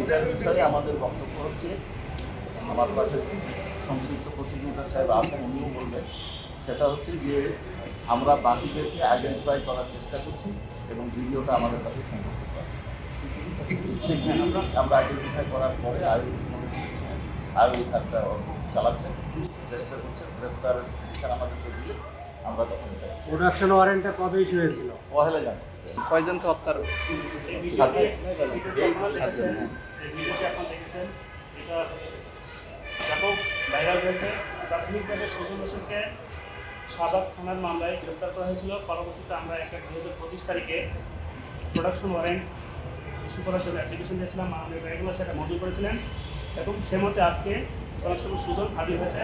এটার বিষয়ে আমাদের বক্তব্য হচ্ছে, আমার পাশে সংশ্লিষ্ট প্রসিকিউটর সাহেব আছেন, উনিও বলবেন, সেটা হচ্ছে যে আমরা বাকিদেরকে আইডেন্টিফাই করার চেষ্টা করছি এবং ভিডিওটা আমাদের কাছে সংরক্ষিত আছে। সেখানে আমরা আইডেন্টিফাই করার পরে আয়ু কাজটা চালাচ্ছেন, চেষ্টা করছেন গ্রেপ্তারের পিটিশন আমাদেরকে দিয়ে আমরা তখন প্রোডাকশন ওয়ারেন্টটা কবে ইস্যু হয়েছিল? পহেলা জানি কয়জনকে হত্যার ব্যাপক ভাইরাল হয়েছে। প্রাথমিকভাবে সুজন হোসেনকে শাহবাগ থানার মামলায় গ্রেপ্তার করা হয়েছিল। পরবর্তীতে আমরা একটা 2025 তারিখে প্রোডাকশন ওয়ারেন্ট ইস্যু করার জন্য অ্যাপ্লিকেশন দিয়েছিলাম, মাননীয় ট্রাইব্যুনাল সেটা মঞ্জুর করেছিলেন এবং সে মধ্যে আজকে কনস্টেবল সুজন হাজির হয়েছে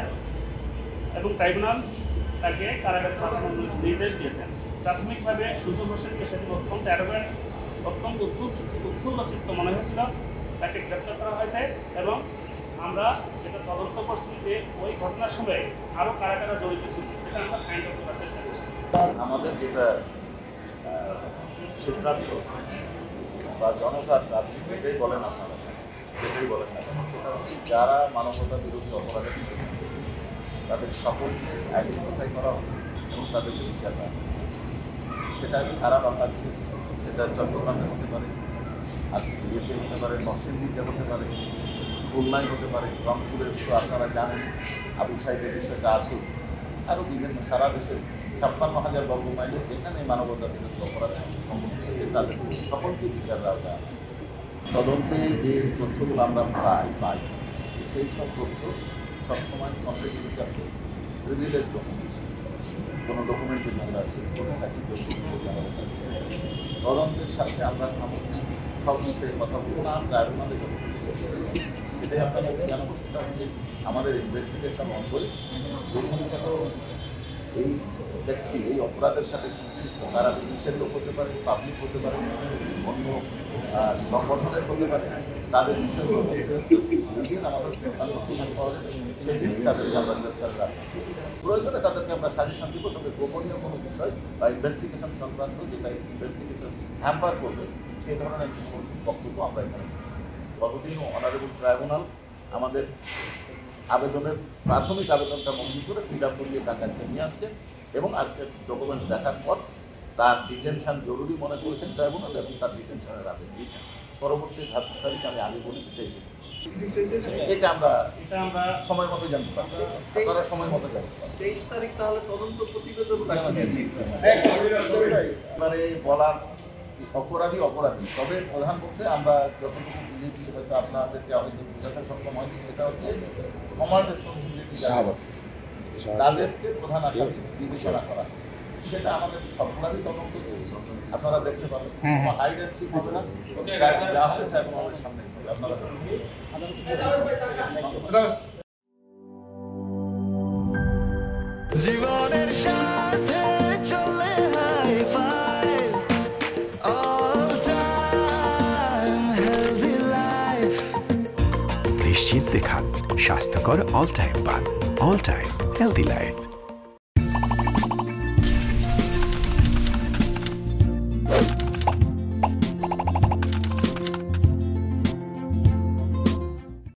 এবং ট্রাইব্যুনাল তাকে কারাগারে পাঠানোর নির্দেশ দিয়েছেন। প্রাথমিকভাবে সুজন হোসেনকে সেদিন অত্যন্ত অ্যারোগ্যান্ট, অত্যন্ত উৎফুল্লচিত্ত মনে হয়েছিল, তাকে গ্রেপ্তার করা হয়েছে এবং আমরা যেটা তদন্ত করছি যে ওই ঘটনার সময় আরও কারা কারা জড়িত ছিল সেটা আমরা ফাইন্ড আউট করার চেষ্টা করছি। আমাদের যেটা সিদ্ধান্ত বা জনতার দাবি, এটাই বলেন আপনারা, যেটাই বলেন না কেন, সেটা হচ্ছে যারা মানবতা বিরোধী অপরাধের তাদের সকলকে আইডেন্টিফাই করা হবে এবং তাদেরকে বিচার দেওয়া হবে। সেটা সারা বাংলাদেশে, সেটা চট্টগ্রামে হতে পারে, আর ইয়েতে হতে পারে, নরসিংদীতে হতে পারে, খুলনায় হতে পারে, রংপুরের তো আপনারা জানেন আবু সাইদের বিষয়টা আছে, আরও বিভিন্ন সারা দেশের 56,000 বর্গ মাইলে যেখানে মানবতা বিরোধী অপরাধ সংঘটিত হয়েছে তাদের সকলকে বিচার দেওয়া যায়। তদন্তে যে তথ্যগুলো আমরা পাই সেই সব তথ্য সবসময় কনফিডেন্সিয়াল তথ্য, প্রিভিলেজ ডকুমেন্ট, কোনো ডকুমেন্ট যদি আমরা শেষ করে থাকি তদন্তের সাথে আমরা সব বিষয়ে কথা বলবো না। ট্রাইব্যুনালে যতটুকু সেটাই আপনাদের জানাব, সেটা হচ্ছে আমাদের ইনভেস্টিগেশন অনগোয়িং। যে সমস্ত এই ব্যক্তি এই অপরাধের সাথে সংশ্লিষ্ট তারা পুলিশের লোক হতে পারে, পাবলিক হতে পারে, অন্য সংগঠনের হতে পারে, তাদের বিষয়ে যেদিন আমাদের পাওয়া যাবে সেদিন তাদেরকে আমরা গ্রেপ্তার রাখবো। প্রয়োজনে তাদেরকে আমরা সাজেশন দিব, তবে গোপনীয় কোনো বিষয় বা ইনভেস্টিগেশন সংক্রান্ত যেটা ইনভেস্টিগেশন হ্যাম্পার করবে সেই ধরনের বক্তব্য আমরা এখানে কতদিন অনারেবল ট্রাইব্যুনাল আমাদের আবেদনের প্রাথমিক আবেদনটা মঞ্জুর করে ফিল-আপ করিয়ে তার কাছে নিয়ে আসছেন এবং আজকের ডকুমেন্টস দেখার পর তার ডিটেনশন জরুরি মনে করেছেন ট্রাইব্যুনাল এবং তার ডিটেনশনের আদেশ দিয়েছেন। পরবর্তী তারিখ আমি আগে বলেছি 23 এটা আমরা সময় মতো জানতে পারবো, আপনারা সময় মতো জানতে পারবেন। 23 তারিখ তাহলে তদন্ত প্রতিবেদন এবারে বলার অপরাধী, তবে প্রধান বলতে আমরা যতটুকু বুঝেছি হয়তো আপনাদেরকে হয়তো বোঝাতে সক্ষম হয়নি, সেটা হচ্ছে কমান্ড রেসপন্সিবিলিটি তাদেরকে প্রধান আসামি বিবেচনা করা, সেটা আমাদের সবগুলারই তদন্ত চলছে, আপনারা দেখতে পাবেন। হাইড অ্যান্ড সিক হবে না, যা হবে ট্রাইব্যুনালের সামনে হবে, আপনারা জীবনের সাথে চলে hi fi all time healthy life. নিশ্চিন্তে খান স্বাস্থ্যকর অল টাইম পান, অল টাইম হেলদি লাইফ।